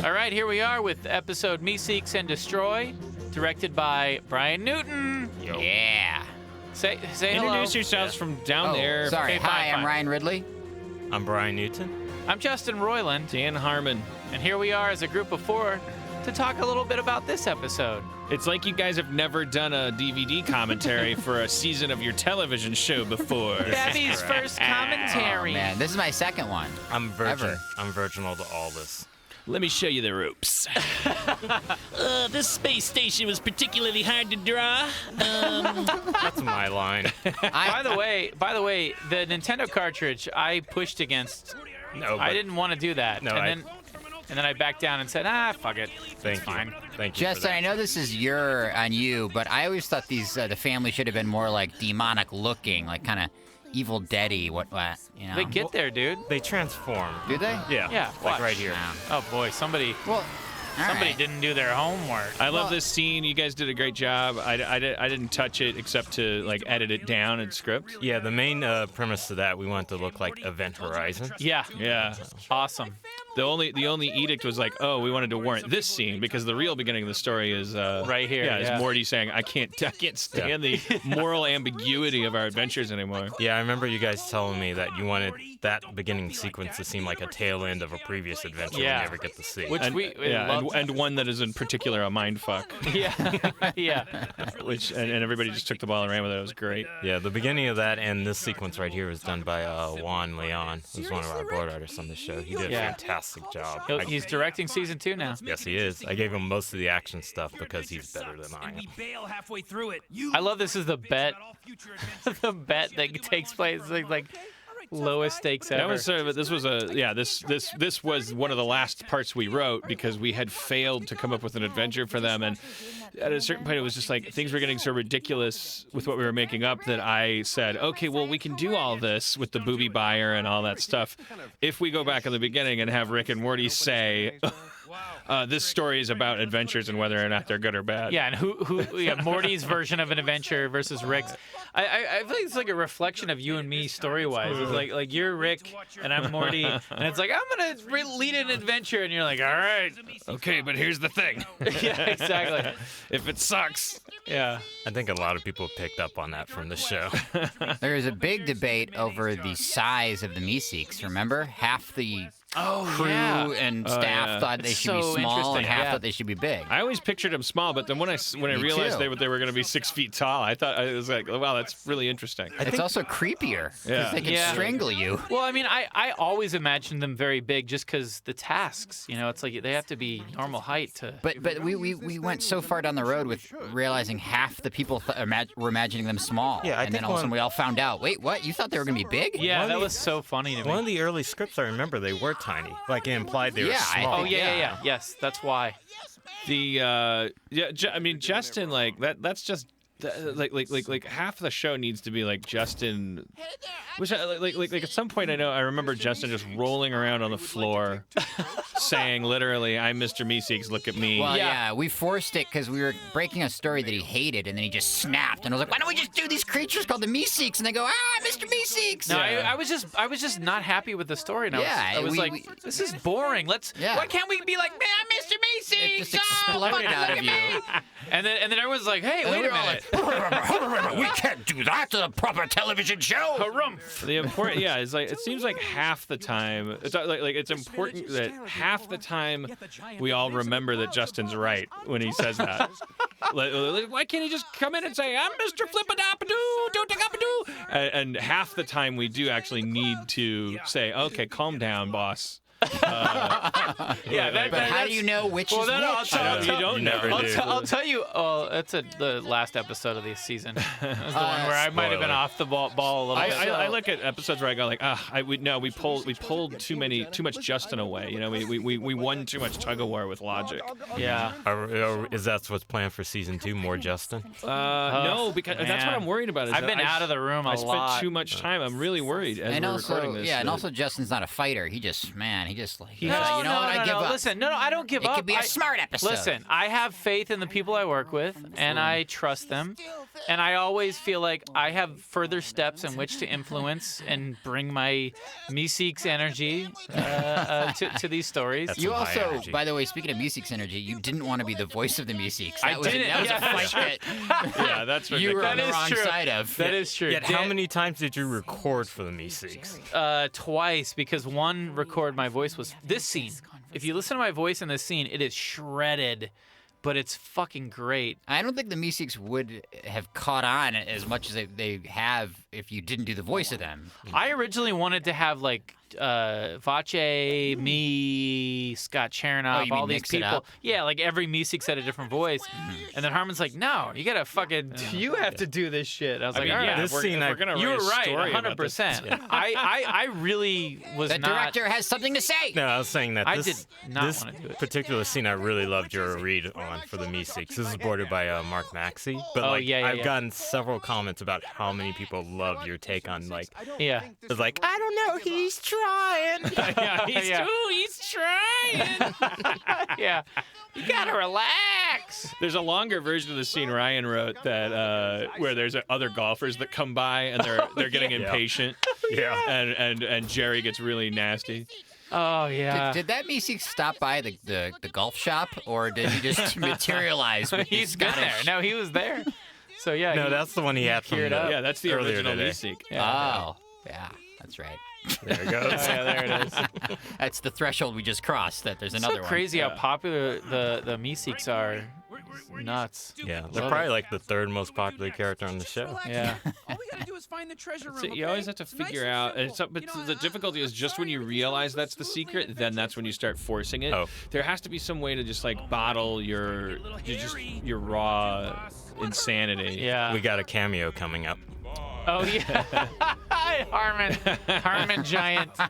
All right, here we are with episode Me Seeks and Destroy, directed by Bryan Newton. Yeah. Say Introduce hello. yourselves from down there. Sorry. Okay, fine, Hi, I'm fine. Ryan Ridley. I'm Bryan Newton. I'm Justin Roiland, Dan Harmon. and here we are as a group of four to talk a little bit about this episode. It's like you guys have never done a DVD commentary for a season of your television show before. Gabby's first commentary. Oh, man, this is my second one. I'm virgin. Ever. I'm virginal to all this. Let me show you the ropes. This space station was particularly hard to draw. That's my line. By the way, the Nintendo cartridge I pushed against. No, I didn't want to do that, No, and then I backed down and said, fuck it. Thank It's you. fine. Thank you. for Justin, that. I know this is on you, but I always thought these the family should have been more like demonic looking, like kind of Evil Dead-y. What you know? They get there, dude. They transform. Do they? Yeah. Yeah, Like watch. right here. Oh boy, somebody Well, all right. didn't do their homework. I love this scene. You guys did a great job. I didn't touch it except to like edit it down in script. Yeah, the main premise to that, we want it to look like Event Horizon. Yeah, Yeah. awesome. The only edict was like, oh, we wanted to warrant this scene because the real beginning of the story is Right here, Yeah, yeah. is Morty saying, I can't stand the moral ambiguity of our adventures anymore. Yeah, I remember you guys telling me that you wanted that beginning sequence to seem like a tail end of a previous adventure Yeah. we never get to see. Which And, we yeah, loved. and one that is in particular a mind fuck, Yeah, yeah. which and everybody just took the ball and ran with it. It was great. Yeah, the beginning of that and this sequence right here was done by Juan Leon, who's one of our board artists on the show. He did a Yeah. fantastic job. He's directing season 2 now. Yes, he is. I gave him most of the action stuff because he's better than I am. I love this is the bet, the bet that takes place like lowest stakes ever. That was sort of this was one of the last parts we wrote because we had failed to come up with an adventure for them, and at a certain point it was just like things were getting so ridiculous with what we were making up that I said, okay, well we can do all this with the booby buyer and all that stuff if we go back in the beginning and have Rick and Morty say this story is about adventures and whether or not they're good or bad. Yeah, and Morty's version of an adventure versus Rick's. I feel like it's like a reflection of you and me story-wise. It's like you're Rick and I'm Morty, and it's like I'm gonna lead an adventure, and you're like, all right, Okay, but here's the thing. yeah, exactly. If it sucks, Yeah, I think a lot of people picked up on that from the show. There was a big debate over the size of the Meeseeks. Remember, half the crew and staff yeah. thought they It's should be so small, and interesting, half yeah. thought they should be big. I always pictured them small, but then when I realized too. they were going to be 6 feet tall, I was like, wow, that's really interesting. It's also creepier because Yeah. they can Yeah. strangle you. Well, I mean, I always imagined them very big just because the tasks, it's like they have to be normal height to. But we went so far down the road with realizing half the people were imagining them small. Yeah, I and then think all of a sudden one- we all found out. Wait, what? You thought they were going to be big? Yeah, One of that the- was so funny to me. One of the early scripts, I remember, they were tiny. Like, it implied they were Yeah, I small. Oh think- yeah. Yes, that's why. I mean, Justin, like that's just like half the show needs to be like Justin. Which like at some point I remember Justin just rolling around on the floor, saying literally, "I'm Mr. Meeseeks, look at me." Well, Yeah. yeah, we forced it because we were breaking a story that he hated, and then he just snapped. And I was like, why don't we just do these creatures called the Meeseeks? And they go, Mr. Meeseeks. No, Yeah. I was just not happy with the story, and Yeah, I was we- like, we- this is boring. Yeah. Why can't we be like, man, Mr. Meeseeks? It just exploded out of you. And then everyone's like, hey, And wait we a were all minute. like, we can't do that to a proper television show. Harumph. The important, it's like it seems like half the time it's like it's important that half the time we all remember that Justin's right when he says that. Like, why can't he just come in and say, "I'm Mr. Flippadappadoo, doo-doo-doo-doo," and half the time we do actually need to say, "Okay, calm down, boss." Yeah, But how do you know which Well, is then I'll which? tell You don't know. never do. I'll tell you. Oh, that's the last episode of the season. That's the one where I might have been spoiler. off the ball a little bit. I look at episodes where I go like, we pulled too much Justin away. We won too much tug of war with logic. Yeah. Is that what's planned for season 2? More Justin? No, because that's what man. I'm worried about. Is I've that been out of the room a I spent lot. too much time. I'm really worried as And we're also, recording this. and also Justin's not a fighter. He just He just like, No, you know what? I give up. Listen, no, I don't give It up. could be a smart episode. Listen, I have faith in the people I work with, and I trust them. And I always feel like I have further steps in which to influence and bring my Meeseeks energy to these stories. That's You some high also, energy. by the way, speaking of Meeseeks energy, you didn't want to be the voice of the Meeseeks. I That was didn't. That was Yeah, a fight that Yeah, that's you were ridiculous. on the That is wrong true. side of. That is true. Yet, how many times did you record for the Meeseeks? Twice, because one record my voice was this scene. If you listen to my voice in this scene, it is shredded, but it's fucking great. I don't think the Meeseeks would have caught on as much as they have if you didn't do the voice of them. I originally wanted to have like Vache, me, Scott Chernoff, you all mean these mix it people. up? Yeah, like every Meeseeks had a different voice. And then Harmon's like, "No, you gotta fucking, you have to do this shit." I was like, mean, "All yeah, right, this we're- scene, if I- we're gonna you write were a right, story 100%. about this." I really was The not. director has something to say. No, I was saying that I this, did not this wanna do it. particular scene I really loved your read on for the Meeseeks. This is bordered by Mark Maxey. But Oh, like, yeah, I've yeah. gotten several comments about how many people love your take on like, Yeah. it's like, I don't know, he's trying. Yeah, he's trying. Yeah, you gotta relax. There's a longer version of the scene Ryan wrote that where there's other golfers that come by and they're getting impatient. Yeah. And Jerry gets really nasty. Oh yeah. Did that Meeseeks stop by the golf shop, or did he just materialize with He's his been there. Scottish? No, he was there. So yeah. No, he- that's the one he had from Geared up. Yeah, that's the earlier original today. Meeseek. Oh, yeah, that's right. There it goes. Oh, yeah, there it is. That's the threshold we just crossed. That there's another so crazy one. how popular the Meeseeks are. Nuts. Yeah, they're Love probably it. like the third most popular character on the show. Yeah. All we gotta do is find the treasure room. So you always have to figure out, and but the difficulty is just when you realize that's the secret, then that's when you start forcing it. Oh. There has to be some way to just like bottle your raw insanity. Yeah. We got a cameo coming up. Oh yeah. Harmon Giant. Oh,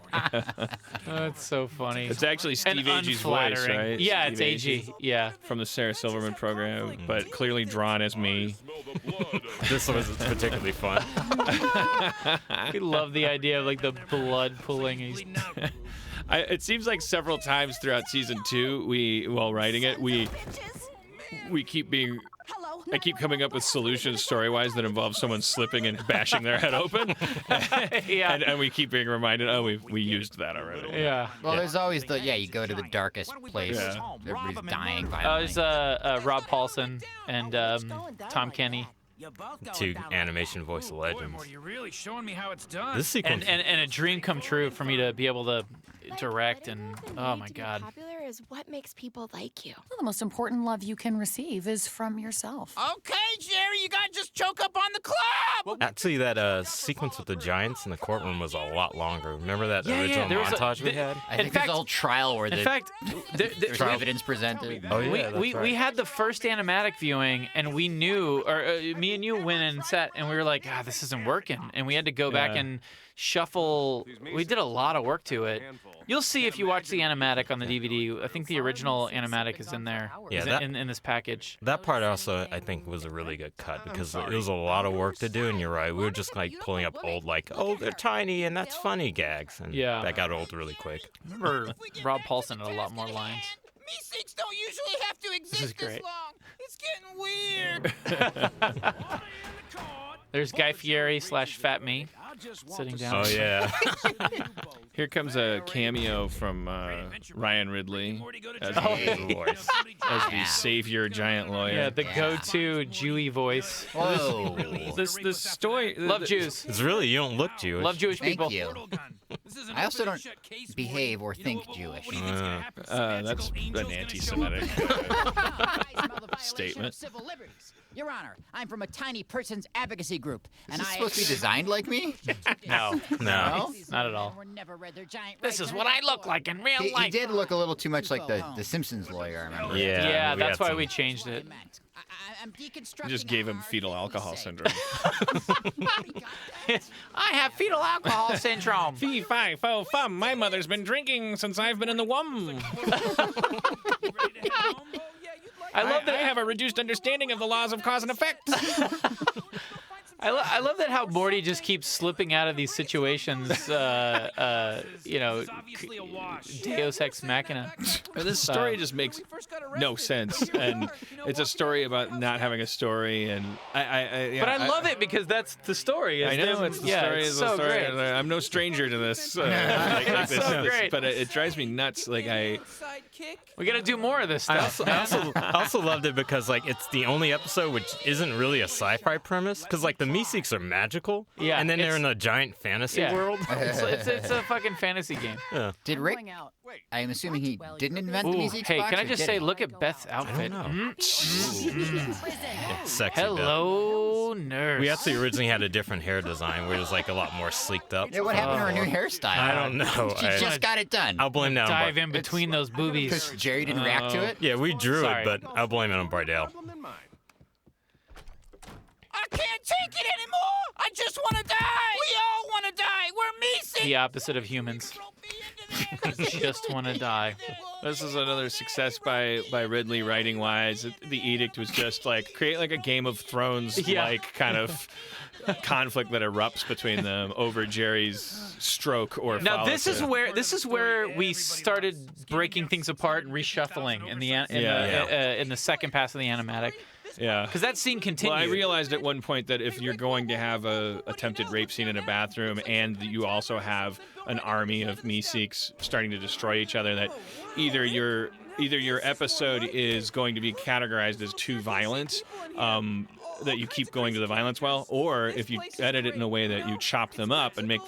that's so funny. It's actually And Steve Agee's voice, unflattering. right? Yeah, Steve it's Agee. Yeah. from the Sarah Silverman program, but clearly drawn as me. This was particularly fun. We love the idea of like the blood pulling. It seems like several times throughout season 2, while writing it, we keep being. I keep coming up with solutions story-wise that involve someone slipping and bashing their head open. Yeah. And we keep being reminded, oh, we used that already. Yeah. Well, there's always you go to the darkest place. Yeah. Everybody's dying Oh, violently. it's Rob Paulson and Tom Kenny. Two animation voice legends. You're really showing me how it's done. This sequence. And a dream come true for me to be able to direct and oh my god. Popular is what makes people like you. Well, the most important love you can receive is from yourself. Okay, Jerry, you gotta just choke up on the club. Actually, that sequence with the giants in the courtroom was a lot longer. Remember that original there was montage we had? I think there's a whole trial where In the fact, there's evidence presented. Oh yeah, that's we right. had the first animatic viewing and we knew, or me and you went and sat and we were like, this isn't working, and we had to go back and shuffle. We did a lot of work to it. You'll see if you watch the animatic on the DVD. I think the original animatic is in there. Yeah, is that- in this package. That part also, I think, was a really good cut because it was a lot of work to do, and you're right. We were just like pulling up old, like, oh, they're tiny and that's funny gags, and Yeah. that got old really quick. Remember, Rob Paulson had a lot more lines. Meeseeks don't usually have to exist is great. long. It's getting weird. There's Guy Fieri / Fat Me sitting down. Oh yeah, Here comes a cameo from Ryan Ridley as the savior giant lawyer. Yeah, the go-to Jewy voice. Whoa. This story. Love Jews. it's really you don't look Jewish. Love Jewish Thank people. you. I also don't behave or think Jewish. That's an anti-Semitic statement. Your Honor, I'm from a tiny person's advocacy group, Is and this I supposed to be designed like me? No, No. not at all. Were never read their giant This rights is what I look like in real He life. did look a little too much like the Simpsons lawyer, I remember. Yeah. Yeah, we that's had why some- we changed it. I'm deconstructing Just gave him hard fetal thing we alcohol say. syndrome. I have fetal alcohol syndrome. Fee, fi, fo, fum. My mother's been drinking since I've been in the womb. I love I that. have a reduced understanding of the laws of cause and effect. I love that how Morty just keeps slipping out of these situations. Deus Ex Machina. This story just makes no sense, and it's a story about not having a story, and I love it because that's the story. I know it's the story. It's It's so the story. great. I'm no stranger to this. So great. But it drives me nuts. Like We got to do more of this I stuff. also loved it because like it's the only episode which isn't really a sci-fi premise because like the Meeseeks are magical, Yeah, and then they're it's- in a giant fantasy Yeah. world. It's a fucking fantasy game. Did Rick? Going out. I'm assuming he didn't invent the Ooh, Meeseeks hey, box, can I or just did say, he? look at Beth's outfit. know. Sexy. Hello, nurse. We actually originally had a different hair design where it was like a lot more sleeked up. Yeah, what happened to her new hairstyle? I don't know. She just got it done. I'll blame that on dive Bar- in between those boobies. Because Jerry didn't react to it. Yeah, we drew Sorry. it, but I'll blame it on Bardell. I can't take it anymore. I just want to die. We all want to die. We're Meeseeks. The opposite of humans. Just want to die. this is another success by Ridley writing wise. The edict was just like create like a Game of Thrones like kind of conflict that erupts between them over Jerry's stroke or Now this is fallacy. where we started breaking things apart and reshuffling in the second pass of the animatic. Yeah. Because that scene continued. Well, I realized at one point that if you're going to have a attempted rape scene in a bathroom and you also have an army of Meeseeks starting to destroy each other, that either your episode is going to be categorized as too violent, that you keep going to the violence well, or if you edit it in a way that you chop them up and make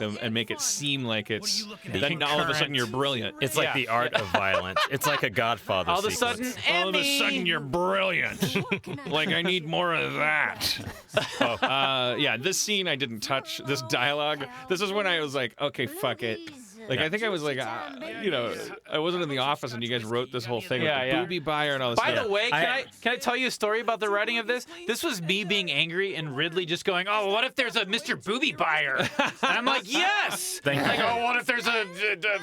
it seem like it's then all of a sudden you're brilliant. It's like the art of violence. It's like a Godfather all of a sequence. sudden, All of a sudden you're brilliant. Like I need more of that. Yeah, this scene I didn't touch. This dialogue. This is when I was like, okay, fuck it. Like I think I was like, I wasn't in the office and you guys wrote this whole thing with the booby buyer and all this By stuff. the way, can I tell you a story about the writing of this? This was me being angry and Ridley just going, "Oh, what if there's a Mr. Booby Buyer?" And I'm like, "Yes." Like, "Oh, what if there's a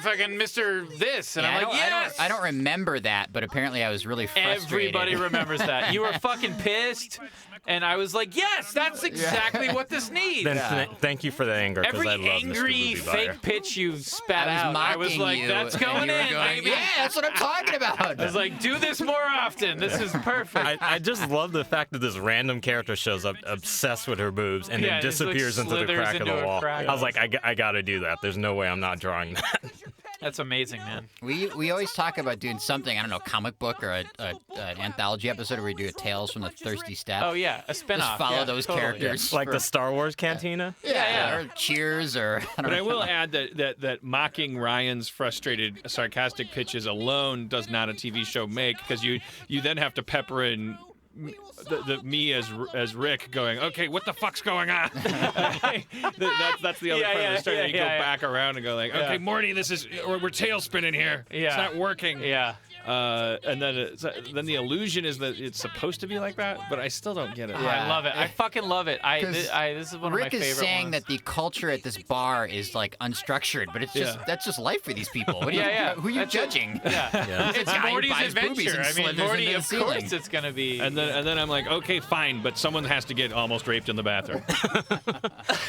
fucking Mr. This?" And Yeah, I'm like, "Yes." I don't remember that, but apparently I was really frustrated. Everybody remembers that. You were fucking pissed, and I was like, "Yes, that's exactly what this needs." Then thank you for the anger because Every I love angry Mr. Booby Buyer. fake pitch you spat I was out, I was mocking like, you, "That's and going you were in, going, baby." Yeah, that's what I'm talking about. I was like, "Do this more often. This is perfect." I just love the fact that this random character shows up obsessed with her boobs and Yeah, then just, like, disappears into the slithers crack of into the a wall. crack. I was like, I gotta do that. There's no way I'm not drawing that. That's amazing, man. We always talk about doing something, I don't know, comic book or an anthology episode where we do a Tales from the Thirsty Step. Oh yeah, a spinoff. Just follow yeah, those totally. characters. Like for- the Star Wars Cantina. Yeah. Or Cheers or I don't But I know. will add that mocking Ryan's frustrated, sarcastic pitches alone does not a TV show make, because you then have to pepper in me as Rick going, okay, what the fuck's going on? that's the other part of the story. That you go back around and go like, okay, Morty, we're tail spinning here. Yeah. It's not working. Yeah. And then the illusion is that it's supposed to be like that, but I still don't get it. I love it. I fucking love it. This is one of my Rick favorite is saying ones. that the culture at this bar is like unstructured, but it's just that's just life for these people. What are you, Who are you That's it. judging? Yeah. It's guy who Morty's buys boobies adventure. and I mean, slithers Morty, into the of ceiling. course it's gonna be. And then I'm like, okay, fine, but someone has to get almost raped in the bathroom.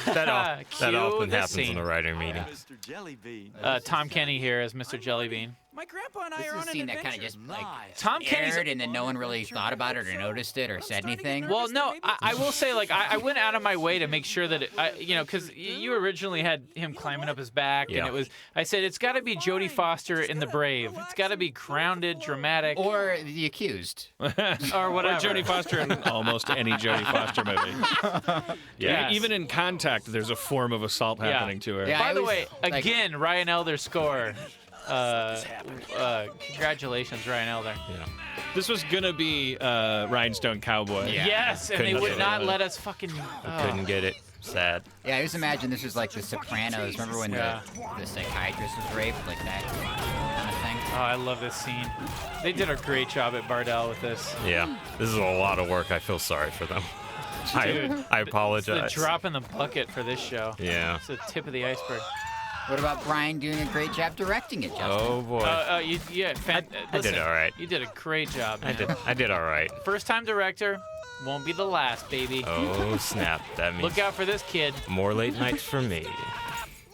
That often this happens in scene. a writing meeting. Mr. Jellybean. Tom Kenny here as Mr. Jellybean. My grandpa and I This are is on a an scene that kind adventure. of just like Tom Kenny's. aired and then no one really thought about it or noticed it or said anything. Well, no, I will say, like, I went out of my way to make sure that, because you originally had him climbing up his back, and I said, it's got to be Jodie Foster in The Brave. It's got to be grounded, dramatic. Or The Accused. Or whatever. Or Jodie Foster in almost any Jodie Foster movie. Yes. Even in Contact, there's a form of assault happening to her. Yeah. By I the was, way, like- again, Ryan Elder score. Congratulations, Ryan Elder. Yeah. This was gonna be Rhinestone Cowboy. Yeah. Yes, and they Couldn't would get not it. let us fucking. Couldn't get it. Sad. Yeah, I just imagine this was like The Sopranos. Remember when the psychiatrist was raped? Like that kind of thing. Oh, I love this scene. They did a great job at Bardell with this. Yeah. This is a lot of work. I feel sorry for them. I It's the apologize. drop in the bucket for this show. Yeah. It's the tip of the iceberg. What about Bryan doing a great job directing it, Justin? Oh boy. I did all right. You did a great job, man. I did all right. First time director, won't be the last, baby. Oh snap! That means Look out for this kid. more late nights for me.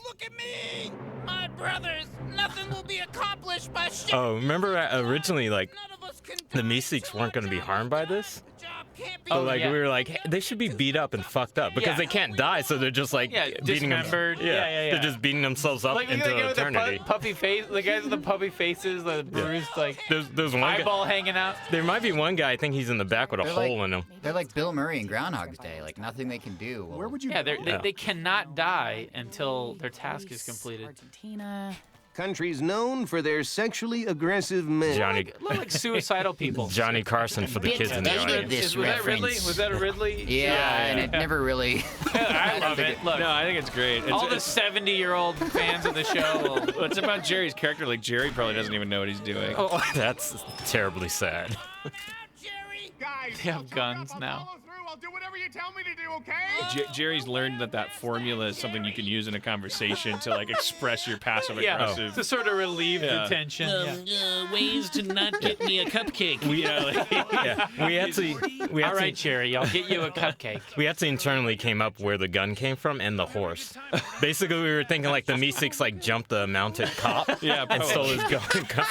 Look at me! My brothers, nothing will be accomplished by shit. Oh, remember originally like None of us can the do it. Meeseeks weren't going to be harmed by this? The job can't be So like yeah. we were like, hey, they should be beat up and fucked up because Yeah. they can't die, so they're just like Yeah, beating them. dismembered. Yeah. They're just beating themselves up Like, into the guy with eternity. the puffy face, the guys with the puffy faces, the bruised, like, There's one guy. eyeball hanging out. There might be one guy. I think he's in the back with a They're hole like- in him. They're like Bill Murray in Groundhog's Day. Like nothing they can do. Where would you? Yeah, they cannot die until their task is completed. Argentina. Countries known for their sexually aggressive men. Johnny Like suicidal people. Johnny Carson for the kids in the dated audience. this Was that Ridley? reference. Was that a Ridley? Yeah, and it never really. I love it. Look, No, I think it's great. It's, all the it's, 70-year-old fans of the show. it's about Jerry's character. Like Jerry probably doesn't even know what he's doing. Oh, that's terribly sad. Jerry! Guys, They have guns now. I'll do whatever you tell me to do, okay? Jerry's learned that formula is something you can use in a conversation to like express your passive Yeah, aggressive. to sort of relieve Yeah. the tension. Ways to not get me a cupcake. We All right, Cherry, I'll get you a cupcake. We actually internally came up where the gun came from and the horse. Basically, we were thinking like the Meeseeks like jumped the mounted cop Yeah, and stole his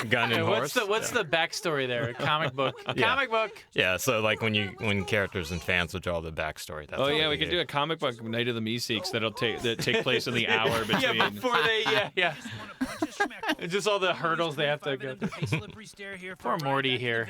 gun and What's horse. what's the backstory there? A comic book. A Yeah. comic book. Yeah, so like when characters and fans would draw the backstory. That's Oh what yeah, we could did. do a comic book Night of the Meeseeks that take place in the hour between. Yeah, before they. Yeah. It's just all the hurdles they have to go through. Poor Morty here.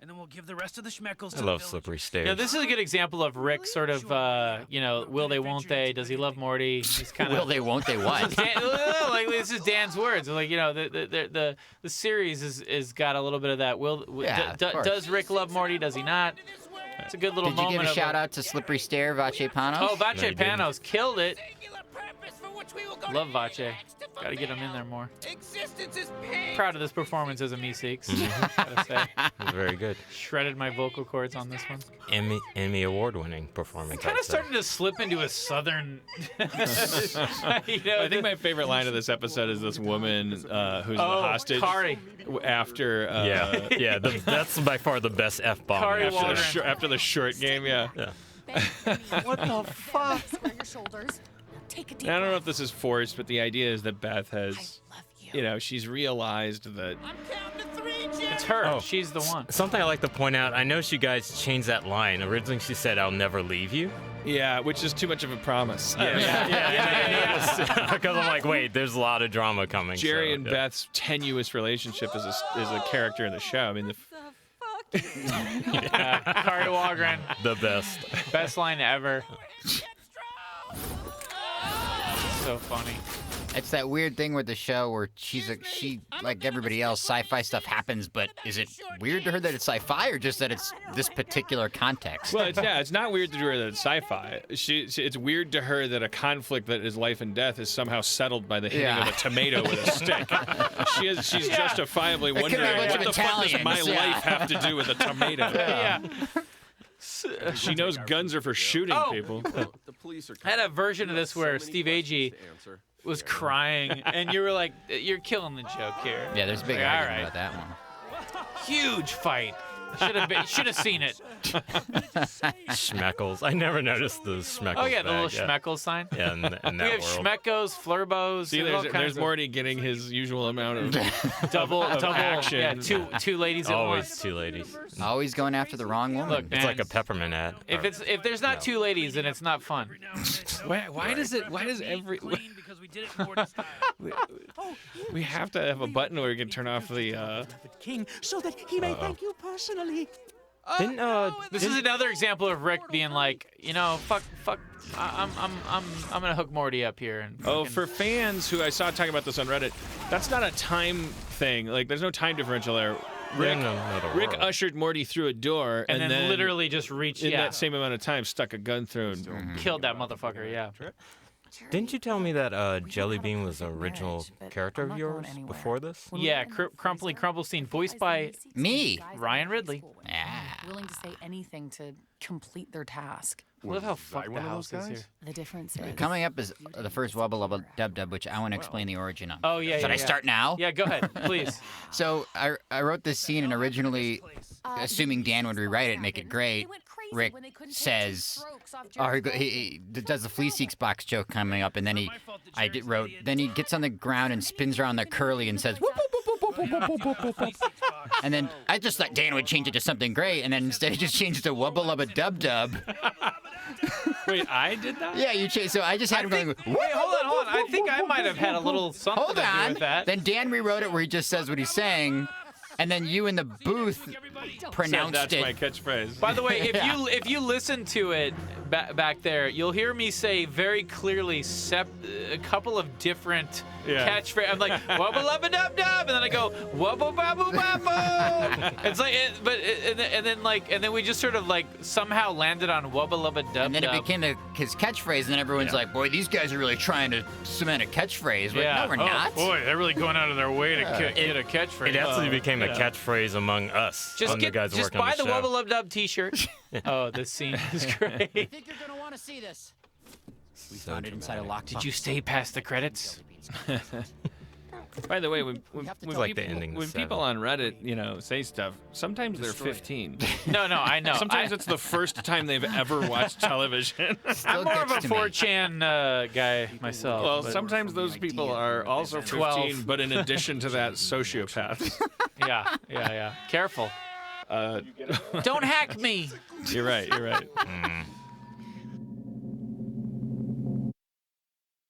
And then we'll give the rest of the schmeckles I love slippery stairs. Yeah, this is a good example of Rick sort of, will they, won't they? Does he love Morty? He's kind Will of. they? Won't they? What? Like this is Dan's words. Like the series is got a little bit of that. Yeah, of course. Does Rick love Morty? Does he not? It's a good little Did you moment. give a of shout out to Slippery Stair, Vache Panos? Oh, No, Vache you didn't. Panos killed it. singular purpose for which we will go Love to Vache. next to Got to get him in there more. Existence is pain. Proud of this performance as a Meeseeks. Mm-hmm. Gotta say, It was very good. shredded my vocal cords on this one. Emmy award-winning performance. Kind I'd of say. starting to slip into a southern. I think my favorite line of this episode is this woman who's the hostage. Kari. After That's by far the best f-bomb. Kari after Waldron. this. after the short game. Yeah. What the fuck? Square your shoulders. Take a deep I don't know breath. if this is forced, but the idea is that Beth has, I love you. she's realized that. I'm counting to three, Jerry. It's her. Oh. She's the one. Something I like to point out. I know you guys changed that line. Originally, she said, "I'll never leave you." Yeah, which is too much of a promise. Yeah. Because I'm like, wait, there's a lot of drama coming. Jerry so, and yeah. Beth's tenuous relationship is a character in the show. I mean, Kari Waldron, the best. best line ever. So funny. It's that weird thing with the show where she, like everybody else, sci-fi stuff happens, but is it weird to her that it's sci-fi or just that it's this particular context? well, it's not weird to her that it's sci-fi. It's weird to her that a conflict that is life and death is somehow settled by the hitting Yeah. of a tomato with a stick. She's justifiably could be a wondering bunch what of the fuck does my Italians, yeah. life have to do with a tomato. Yeah. She knows guns are for shooting Oh. people. The police are I had a version of this where Steve Agee was crying, and you were like, "You're killing the joke here." Yeah, there's a big Like, all argument right. about that one. Huge fight. Should have seen it. Schmeckles. I never noticed the Schmeckles. Oh yeah, the little bag, yeah. Schmeckles sign. Yeah, in We that have world. Schmeckos, Flurbos. See, all there's kinds of Morty getting his usual amount of double action. Yeah, two ladies at Always once. two ladies. Always going after the wrong woman. Look, It's man, like a peppermint ad. if there's not two ladies, then it's not fun. Why does every we have to have a button where we can turn off the King, so that he may thank you personally. Didn't This is another example of Rick being like, fuck. I'm gonna hook Morty up here. And Oh, fucking- for fans who I saw talking about this on Reddit, that's not a time thing. Like, there's no time differential there. Rick Rick ushered Morty through a door and then literally just reached in that same amount of time stuck a gun through and killed that motherfucker. Yeah. Didn't you tell me that Jelly Bean was an original character of yours before this? Yeah, Crumply Crumplestein, voiced by Me. Ryan Ridley. Yeah. Willing to say anything to complete their task. I love how Was I fucked the one of house those is guys? here. The difference is Coming up is the first Wubba Lubba Dub Dub, which I want to explain the origin of. Oh yeah. Should yeah, I start now? Yeah, go ahead, please. So I wrote this scene, and originally, assuming Dan would rewrite it, make it great, Rick says, he does the flea seeks box joke coming up, and then then he gets on the ground and spins around the curly and says, whoop, whoop, whoop, whoop, whoop, whoop, whoop, whoop, whoop. And then I just thought Dan would change it to something great, and then instead he just changed it to Wubba Lubba Dub Dub. Wait, I did that? Yeah, you changed. So I just had him going. Wait, hold on. I think I might have had a little something Hold to do on. with that. Then Dan rewrote it where he just says what he's saying, and then you in the booth pronounced That's it. my catchphrase. By the way, if you listen to it back there, you'll hear me say very clearly a couple of different catchphrases. I'm like wubba lubba dub dub, and then I go wubba babu babu. It's like, and then we just sort of like somehow landed on wubba lubba dub dub. And then it became his catchphrase, and then everyone's like, "Boy, these guys are really trying to cement a catchphrase." But no, we're not. Boy, they're really going out of their way to get a catchphrase. It actually became a catchphrase among us. Just the guys just working on buy the show. wubba lub dub T-shirt. Oh, this scene is great. I think you're gonna want to see this. We found it inside a lockbox. Did you stay past the credits? By the way, when like the ending to people 7. on Reddit, say stuff, sometimes they're 15. No, I know. Sometimes it's the first time they've ever watched television. I'm more of a gets to me. 4chan guy myself. Well, but- sometimes those people are also 15, 12. but in addition to that, sociopaths. Yeah. Careful. Don't hack me. You're right.